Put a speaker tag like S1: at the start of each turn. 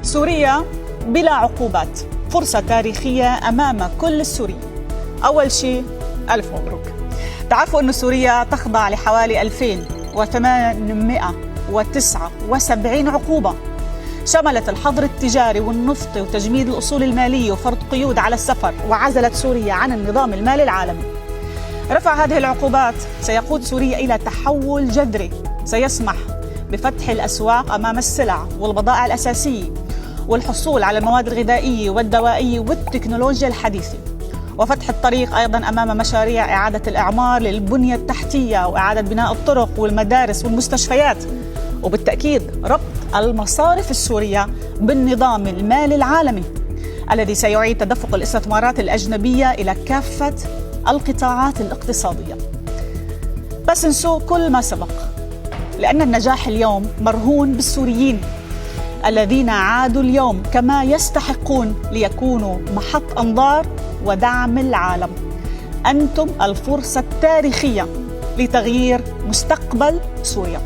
S1: سوريا بلا عقوبات، فرصة تاريخية أمام كل السوريين. أول شيء ألف مبروك. تعرفوا أن سوريا تخضع لحوالي 2879 عقوبة، شملت الحظر التجاري والنفطي وتجميد الأصول المالية وفرض قيود على السفر، وعزلت سوريا عن النظام المالي العالمي. رفع هذه العقوبات سيقود سوريا إلى تحول جذري سيسمح بفتح الأسواق أمام السلع والبضائع الأساسية والحصول على المواد الغذائية والدوائية والتكنولوجيا الحديثة، وفتح الطريق أيضا أمام مشاريع إعادة الإعمار للبنية التحتية وإعادة بناء الطرق والمدارس والمستشفيات، وبالتأكيد ربط المصارف السورية بالنظام المالي العالمي الذي سيعيد تدفق الاستثمارات الأجنبية إلى كافة القطاعات الاقتصادية. بس نسوا كل ما سبق، لأن النجاح اليوم مرهون بالسوريين الذين عادوا اليوم كما يستحقون ليكونوا محط أنظار ودعم العالم. أنتم الفرصة التاريخية لتغيير مستقبل سوريا.